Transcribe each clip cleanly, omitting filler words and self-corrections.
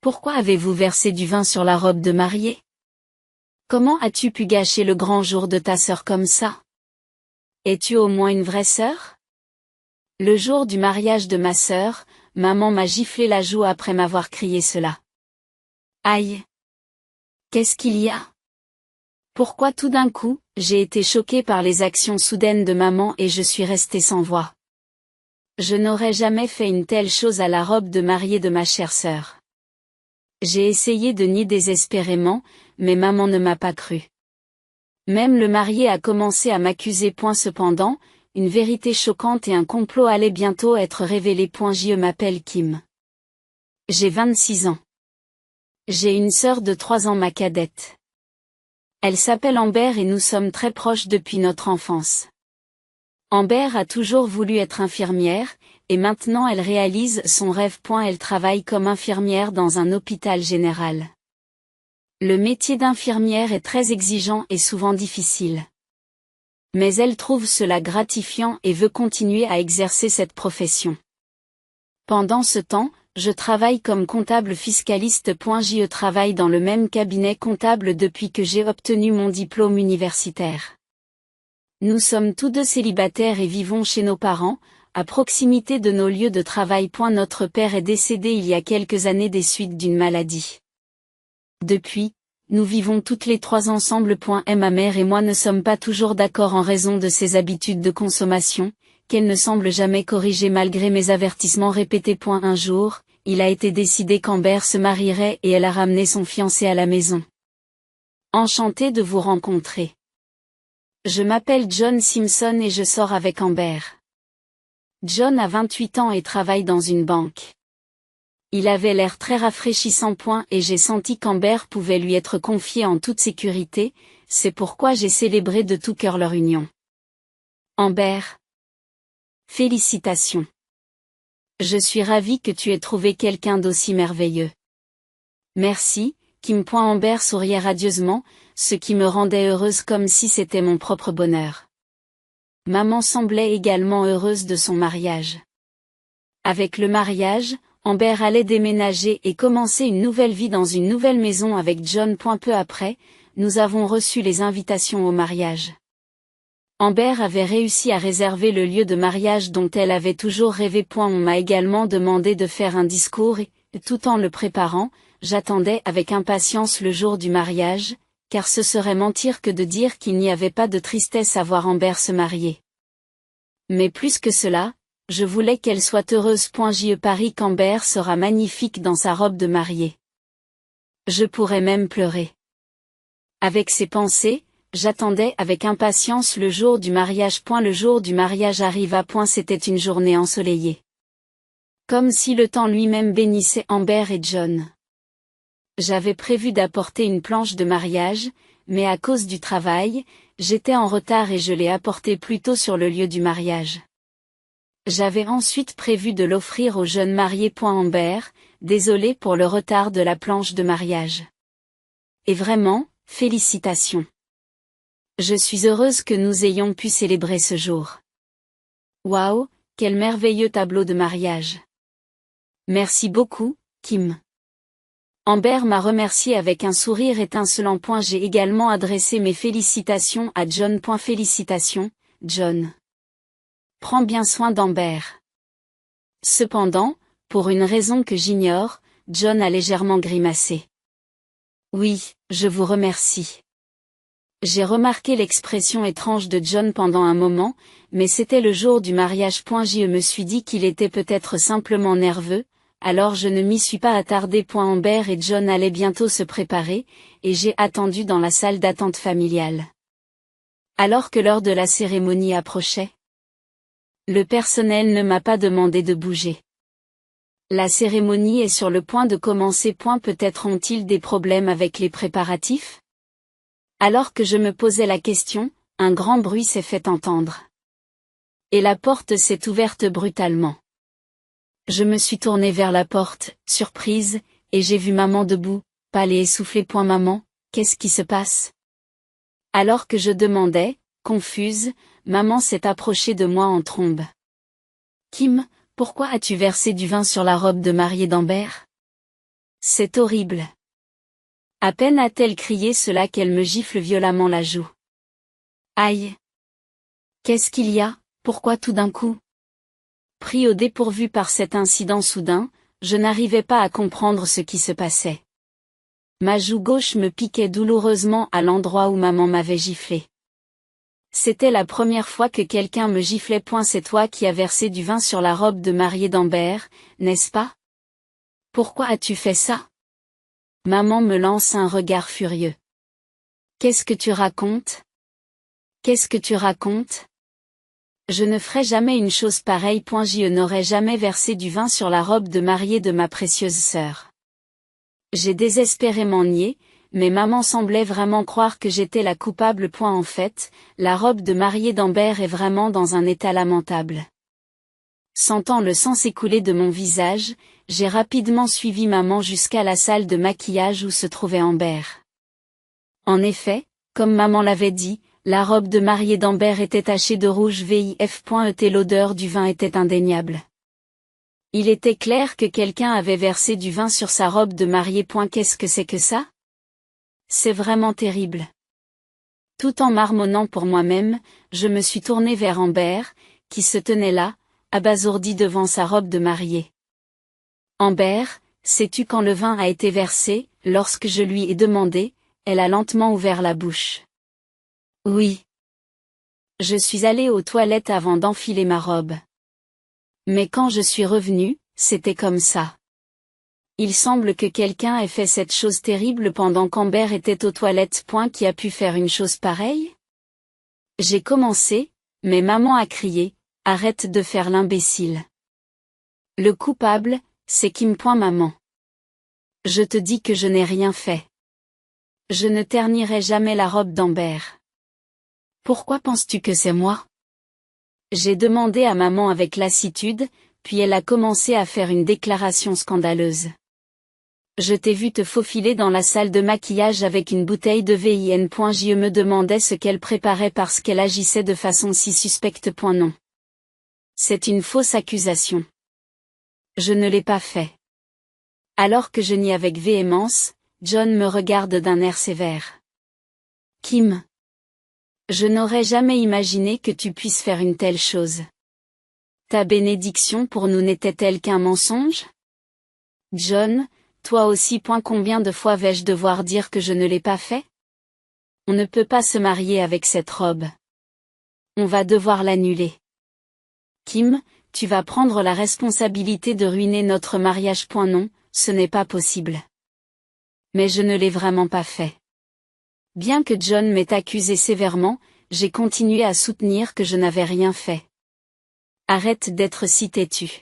Pourquoi avez-vous versé du vin sur la robe de mariée? Comment as-tu pu gâcher le grand jour de ta sœur comme ça? Es-tu au moins une vraie sœur? Le jour du mariage de ma sœur, maman m'a giflé la joue après m'avoir crié cela. Aïe! Qu'est-ce qu'il y a? Pourquoi tout d'un coup, j'ai été choquée par les actions soudaines de maman et je suis restée sans voix. Je n'aurais jamais fait une telle chose à la robe de mariée de ma chère sœur. J'ai essayé de nier désespérément, mais maman ne m'a pas cru. Même le marié a commencé à m'accuser. Cependant, une vérité choquante et un complot allaient bientôt être révélés. Je m'appelle Kim. J'ai 26 ans. J'ai une sœur de 3 ans, ma cadette. Elle s'appelle Amber et nous sommes très proches depuis notre enfance. Amber a toujours voulu être infirmière, et maintenant elle réalise son rêve. Elle travaille comme infirmière dans un hôpital général. Le métier d'infirmière est très exigeant et souvent difficile. Mais elle trouve cela gratifiant et veut continuer à exercer cette profession. Pendant ce temps, je travaille comme comptable fiscaliste. Je travaille dans le même cabinet comptable depuis que j'ai obtenu mon diplôme universitaire. Nous sommes tous deux célibataires et vivons chez nos parents, à proximité de nos lieux de travail. Notre père est décédé il y a quelques années des suites d'une maladie. Depuis, nous vivons toutes les 3 ensemble. Ma mère et moi ne sommes pas toujours d'accord en raison de ses habitudes de consommation, qu'elle ne semble jamais corriger malgré mes avertissements répétés. Un jour, il a été décidé qu'Amber se marierait et elle a ramené son fiancé à la maison. Enchantée de vous rencontrer. Je m'appelle John Simpson et je sors avec Amber. John a 28 ans et travaille dans une banque. Il avait l'air très rafraîchissant. Et j'ai senti qu'Amber pouvait lui être confiée en toute sécurité, c'est pourquoi j'ai célébré de tout cœur leur union. Amber. Félicitations. Je suis ravie que tu aies trouvé quelqu'un d'aussi merveilleux. Merci, Kim. Amber souriait radieusement, ce qui me rendait heureuse comme si c'était mon propre bonheur. Maman semblait également heureuse de son mariage. Avec le mariage, Amber allait déménager et commencer une nouvelle vie dans une nouvelle maison avec John. Peu après, nous avons reçu les invitations au mariage. Amber avait réussi à réserver le lieu de mariage dont elle avait toujours rêvé. On m'a également demandé de faire un discours et, tout en le préparant, j'attendais avec impatience le jour du mariage, car ce serait mentir que de dire qu'il n'y avait pas de tristesse à voir Amber se marier. Mais plus que cela, je voulais qu'elle soit heureuse. Je parie qu'Amber sera magnifique dans sa robe de mariée. Je pourrais même pleurer. Avec ces pensées, j'attendais avec impatience le jour du mariage. Le jour du mariage arriva. C'était une journée ensoleillée. Comme si le temps lui-même bénissait Amber et John. J'avais prévu d'apporter une planche de mariage, mais à cause du travail, j'étais en retard et je l'ai apportée plus tôt sur le lieu du mariage. J'avais ensuite prévu de l'offrir aux jeunes mariés. Amber, désolée pour le retard de la planche de mariage. Et vraiment, félicitations. Je suis heureuse que nous ayons pu célébrer ce jour. Waouh, quel merveilleux tableau de mariage. Merci beaucoup, Kim. Amber m'a remercié avec un sourire étincelant. J'ai également adressé mes félicitations à John. Félicitations, John. Prends bien soin d'Amber. Cependant, pour une raison que j'ignore, John a légèrement grimacé. Oui, je vous remercie. J'ai remarqué l'expression étrange de John pendant un moment, mais c'était le jour du mariage. Je me suis dit qu'il était peut-être simplement nerveux, alors je ne m'y suis pas attardé. Amber et John allaient bientôt se préparer, et j'ai attendu dans la salle d'attente familiale. Alors que l'heure de la cérémonie approchait, le personnel ne m'a pas demandé de bouger. La cérémonie est sur le point de commencer. Peut-être ont-ils des problèmes avec les préparatifs? Alors que je me posais la question, un grand bruit s'est fait entendre. Et la porte s'est ouverte brutalement. Je me suis tournée vers la porte, surprise, et j'ai vu maman debout, pâle et essoufflée. Maman, qu'est-ce qui se passe? Alors que je demandais, confuse, maman s'est approchée de moi en trombe. Kim, pourquoi as-tu versé du vin sur la robe de mariée d'Amber? C'est horrible. À peine a-t-elle crié cela qu'elle me gifle violemment la joue. Aïe! Qu'est-ce qu'il y a, pourquoi tout d'un coup? Pris au dépourvu par cet incident soudain, je n'arrivais pas à comprendre ce qui se passait. Ma joue gauche me piquait douloureusement à l'endroit où maman m'avait giflé. C'était la première fois que quelqu'un me giflait. C'est toi qui as versé du vin sur la robe de mariée d'Amber, n'est-ce pas? Pourquoi as-tu fait ça? Maman me lance un regard furieux. Qu'est-ce que tu racontes? Qu'est-ce que tu racontes? Je ne ferai jamais une chose pareille. Je n'aurais jamais versé du vin sur la robe de mariée de ma précieuse sœur. J'ai désespérément nié, mais maman semblait vraiment croire que j'étais la coupable. En fait, la robe de mariée d'Amber est vraiment dans un état lamentable. Sentant le sang s'écouler de mon visage, j'ai rapidement suivi maman jusqu'à la salle de maquillage où se trouvait Amber. En effet, comme maman l'avait dit, la robe de mariée d'Amber était tachée de rouge vif. L'odeur du vin était indéniable. Il était clair que quelqu'un avait versé du vin sur sa robe de mariée. Qu'est-ce que c'est que ça? C'est vraiment terrible. Tout en marmonnant pour moi-même, je me suis tournée vers Amber, qui se tenait là, abasourdie devant sa robe de mariée. Amber, sais-tu quand le vin a été versé? Lorsque je lui ai demandé, elle a lentement ouvert la bouche. Oui. Je suis allée aux toilettes avant d'enfiler ma robe. Mais quand je suis revenue, c'était comme ça. Il semble que quelqu'un ait fait cette chose terrible pendant qu'Amber était aux toilettes. Qui a pu faire une chose pareille? J'ai commencé, mais maman a crié, arrête de faire l'imbécile. Le coupable, c'est Kim. Maman. Je te dis que je n'ai rien fait. Je ne ternirai jamais la robe d'Amber. Pourquoi penses-tu que c'est moi? J'ai demandé à maman avec lassitude, puis elle a commencé à faire une déclaration scandaleuse. Je t'ai vu te faufiler dans la salle de maquillage avec une bouteille de vin. Je me demandais ce qu'elle préparait parce qu'elle agissait de façon si suspecte. Non. C'est une fausse accusation. Je ne l'ai pas fait. Alors que je nie avec véhémence, John me regarde d'un air sévère. Kim. Je n'aurais jamais imaginé que tu puisses faire une telle chose. Ta bénédiction pour nous n'était-elle qu'un mensonge? John, toi aussi. Combien de fois vais-je devoir dire que je ne l'ai pas fait? On ne peut pas se marier avec cette robe. On va devoir l'annuler. Kim, tu vas prendre la responsabilité de ruiner notre mariage. Non, ce n'est pas possible. Mais je ne l'ai vraiment pas fait. Bien que John m'ait accusé sévèrement, j'ai continué à soutenir que je n'avais rien fait. Arrête d'être si têtu.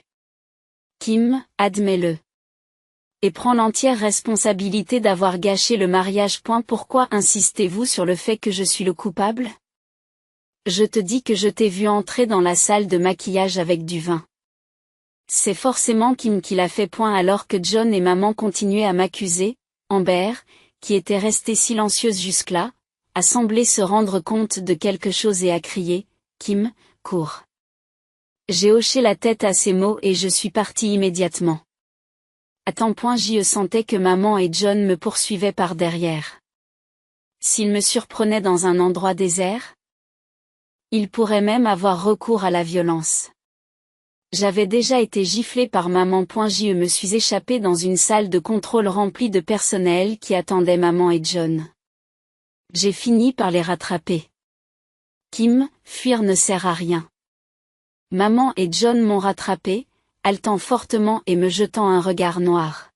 Kim, admets-le. Et prends l'entière responsabilité d'avoir gâché le mariage. Pourquoi insistez-vous sur le fait que je suis le coupable? Je te dis que je t'ai vu entrer dans la salle de maquillage avec du vin. C'est forcément Kim qui l'a fait. Alors que John et maman continuaient à m'accuser, Amber, qui était restée silencieuse jusque-là, a semblé se rendre compte de quelque chose et a crié, Kim, cours. J'ai hoché la tête à ces mots et je suis partie immédiatement. À je sentais que maman et John me poursuivaient par derrière. S'ils me surprenaient dans un endroit désert, ils pourraient même avoir recours à la violence. J'avais déjà été giflée par maman. Je me suis échappée dans une salle de contrôle remplie de personnel qui attendait maman et John. J'ai fini par les rattraper. Kim, fuir ne sert à rien. Maman et John m'ont rattrapé, haletant fortement et me jetant un regard noir.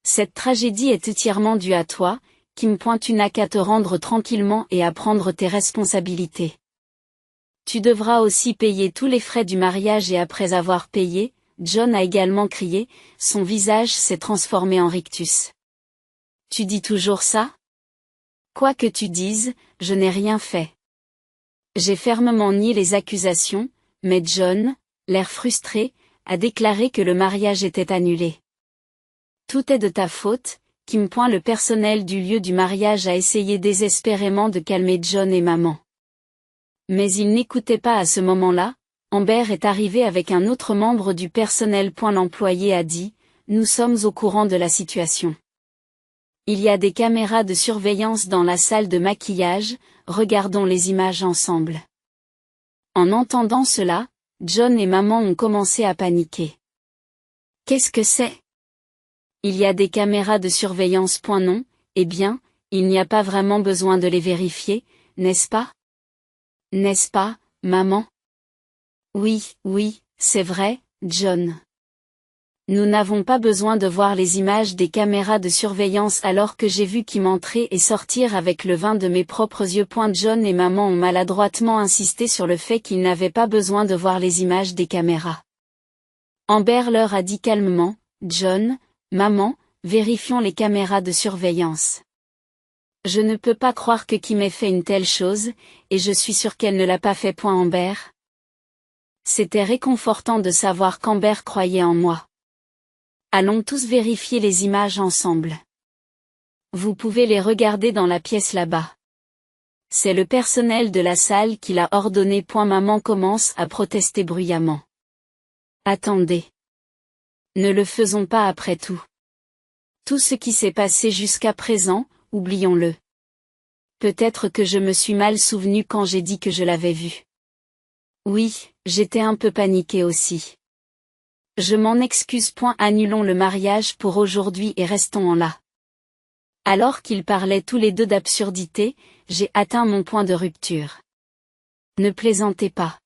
Cette tragédie est entièrement due à toi, Kim. Tu n'as qu'à te rendre tranquillement et à prendre tes responsabilités. Tu devras aussi payer tous les frais du mariage. Et après avoir payé, John a également crié, son visage s'est transformé en rictus. Tu dis toujours ça? Quoi que tu dises, je n'ai rien fait. J'ai fermement nié les accusations, mais John, l'air frustré, a déclaré que le mariage était annulé. Tout est de ta faute, Kim. Le personnel du lieu du mariage a essayé désespérément de calmer John et maman. Mais il n'écoutait pas à ce moment-là. Amber est arrivée avec un autre membre du personnel. L'employé a dit, nous sommes au courant de la situation. Il y a des caméras de surveillance dans la salle de maquillage, regardons les images ensemble. En entendant cela, John et maman ont commencé à paniquer. Qu'est-ce que c'est? Il y a des caméras de surveillance. Non, eh bien, il n'y a pas vraiment besoin de les vérifier, n'est-ce pas? N'est-ce pas, maman? Oui, oui, c'est vrai, John. Nous n'avons pas besoin de voir les images des caméras de surveillance alors que j'ai vu Kim entrer et sortir avec le vin de mes propres yeux. John et maman ont maladroitement insisté sur le fait qu'ils n'avaient pas besoin de voir les images des caméras. Amber leur a dit calmement, John, maman, vérifions les caméras de surveillance. Je ne peux pas croire que Kim ait fait une telle chose, et je suis sûre qu'elle ne l'a pas fait. Amber. C'était réconfortant de savoir qu'Amber croyait en moi. Allons tous vérifier les images ensemble. Vous pouvez les regarder dans la pièce là-bas. C'est le personnel de la salle qui l'a ordonné. Maman commence à protester bruyamment. Attendez. Ne le faisons pas après tout. Tout ce qui s'est passé jusqu'à présent, oublions-le. Peut-être que je me suis mal souvenu quand j'ai dit que je l'avais vu. Oui, j'étais un peu paniquée aussi. Je m'en excuse. Annulons le mariage pour aujourd'hui et restons en là. Alors qu'ils parlaient tous les deux d'absurdité, j'ai atteint mon point de rupture. Ne plaisantez pas.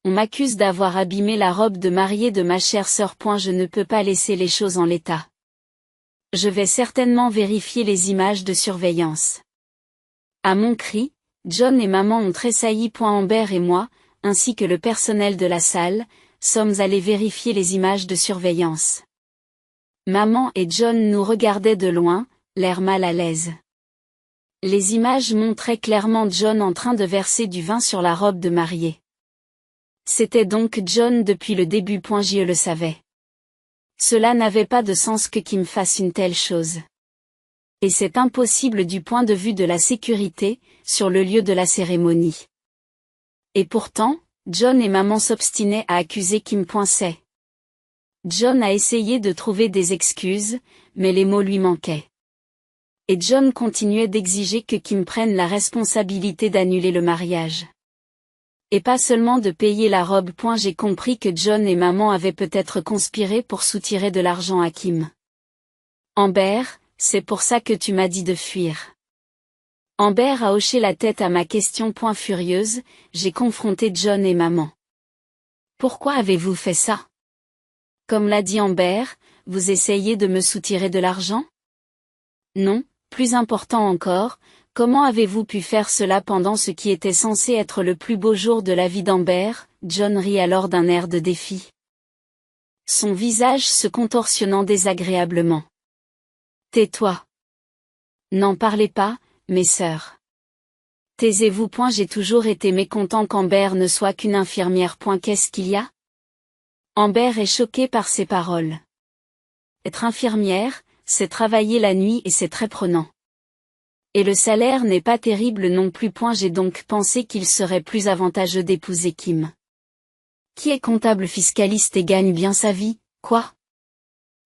On m'accuse d'avoir abîmé la robe de mariée de ma chère sœur. Je ne peux pas laisser les choses en l'état. Je vais certainement vérifier les images de surveillance. À mon cri, John et maman ont tressailli. Amber et moi, ainsi que le personnel de la salle, sommes allés vérifier les images de surveillance. Maman et John nous regardaient de loin, l'air mal à l'aise. Les images montraient clairement John en train de verser du vin sur la robe de mariée. C'était donc John depuis le début. Je le savais. Cela n'avait pas de sens que Kim fasse une telle chose. Et c'est impossible du point de vue de la sécurité, sur le lieu de la cérémonie. Et pourtant, John et maman s'obstinaient à accuser Kim. John a essayé de trouver des excuses, mais les mots lui manquaient. Et John continuait d'exiger que Kim prenne la responsabilité d'annuler le mariage. Et pas seulement de payer la robe. J'ai compris que John et maman avaient peut-être conspiré pour soutirer de l'argent à Kim. Amber, c'est pour ça que tu m'as dit de fuir. Amber a hoché la tête à ma question. Furieuse, j'ai confronté John et maman. Pourquoi avez-vous fait ça? Comme l'a dit Amber, vous essayez de me soutirer de l'argent? Non, plus important encore, comment avez-vous pu faire cela pendant ce qui était censé être le plus beau jour de la vie d'Amber? John rit alors d'un air de défi. Son visage se contorsionnant désagréablement. Tais-toi. N'en parlez pas, mes sœurs. Taisez-vous. J'ai toujours été mécontent qu'Amber ne soit qu'une infirmière. Qu'est-ce qu'il y a? Amber est choquée par ces paroles. Être infirmière, c'est travailler la nuit et c'est très prenant. Et le salaire n'est pas terrible non plus. J'ai donc pensé qu'il serait plus avantageux d'épouser Kim. Qui est comptable fiscaliste et gagne bien sa vie, quoi?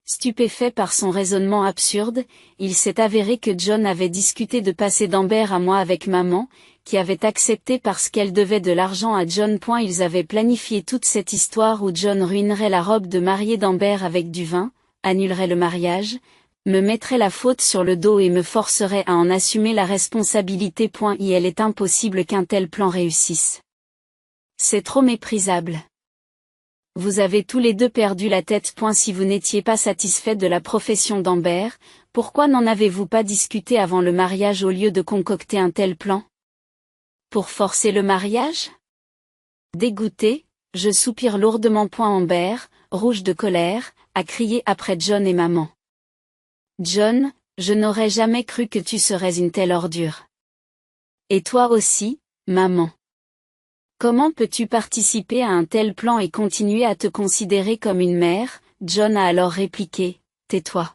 Stupéfait par son raisonnement absurde, il s'est avéré que John avait discuté de passer d'Amber à moi avec maman, qui avait accepté parce qu'elle devait de l'argent à John. Ils avaient planifié toute cette histoire où John ruinerait la robe de mariée d'Amber avec du vin, annulerait le mariage, me mettrait la faute sur le dos et me forcerait à en assumer la responsabilité. Il est impossible qu'un tel plan réussisse. C'est trop méprisable. Vous avez tous les deux perdu la tête. Si vous n'étiez pas satisfait de la profession d'Amber, pourquoi n'en avez-vous pas discuté avant le mariage au lieu de concocter un tel plan? Pour forcer le mariage? Dégoûté, je soupire lourdement. Amber, rouge de colère, a crié après John et maman. John, je n'aurais jamais cru que tu serais une telle ordure. Et toi aussi, maman. Comment peux-tu participer à un tel plan et continuer à te considérer comme une mère? John a alors répliqué, tais-toi.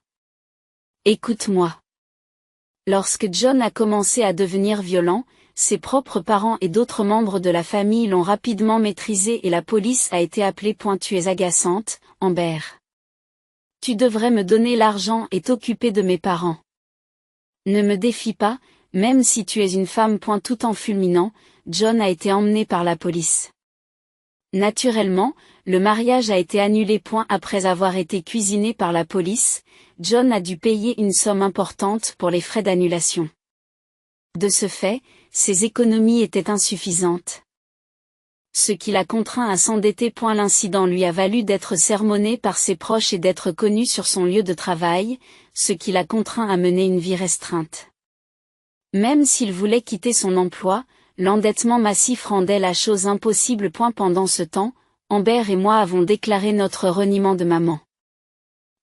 Écoute-moi. Lorsque John a commencé à devenir violent, ses propres parents et d'autres membres de la famille l'ont rapidement maîtrisé et la police a été appelée. Tu es agaçante, Amber. Tu devrais me donner l'argent et t'occuper de mes parents. Ne me défie pas, même si tu es une femme. Tout en fulminant, John a été emmené par la police. Naturellement, le mariage a été annulé. Après avoir été cuisiné par la police, John a dû payer une somme importante pour les frais d'annulation. De ce fait, ses économies étaient insuffisantes. Ce qui l'a contraint à s'endetter. L'incident lui a valu d'être sermonné par ses proches et d'être connu sur son lieu de travail, ce qui l'a contraint à mener une vie restreinte. Même s'il voulait quitter son emploi, l'endettement massif rendait la chose impossible. Pendant ce temps, Amber et moi avons déclaré notre reniement de maman.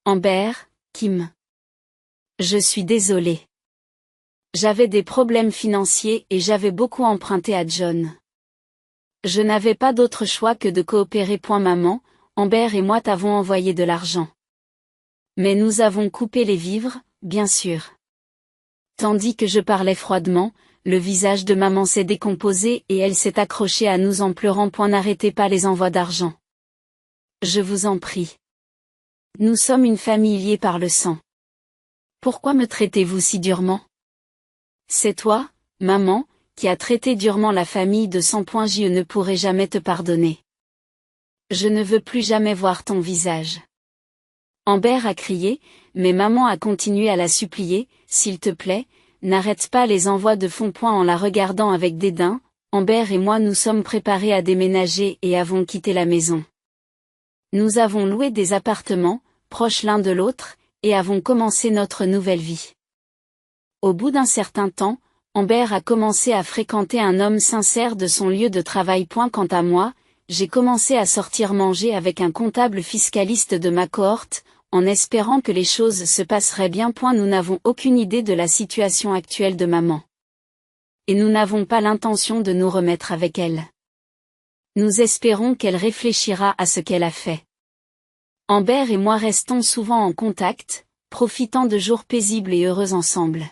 Amber, Kim. Je suis désolée. J'avais des problèmes financiers et j'avais beaucoup emprunté à John. Je n'avais pas d'autre choix que de coopérer. Maman, Amber et moi t'avons envoyé de l'argent. Mais nous avons coupé les vivres, bien sûr. Tandis que je parlais froidement, le visage de maman s'est décomposé et elle s'est accrochée à nous en pleurant. N'arrêtez pas les envois d'argent. Je vous en prie. Nous sommes une famille liée par le sang. Pourquoi me traitez-vous si durement? C'est toi, maman, qui a traité durement la famille de sang. Je ne pourrai jamais te pardonner. Je ne veux plus jamais voir ton visage. Amber a crié, mais maman a continué à la supplier, s'il te plaît, n'arrête pas les envois de fonds. En la regardant avec dédain, Amber et moi nous sommes préparés à déménager et avons quitté la maison. Nous avons loué des appartements, proches l'un de l'autre, et avons commencé notre nouvelle vie. Au bout d'un certain temps, Amber a commencé à fréquenter un homme sincère de son lieu de travail. Quant à moi, j'ai commencé à sortir manger avec un comptable fiscaliste de ma cohorte, en espérant que les choses se passeraient bien. Nous n'avons aucune idée de la situation actuelle de maman. Et nous n'avons pas l'intention de nous remettre avec elle. Nous espérons qu'elle réfléchira à ce qu'elle a fait. Amber et moi restons souvent en contact, profitant de jours paisibles et heureux ensemble.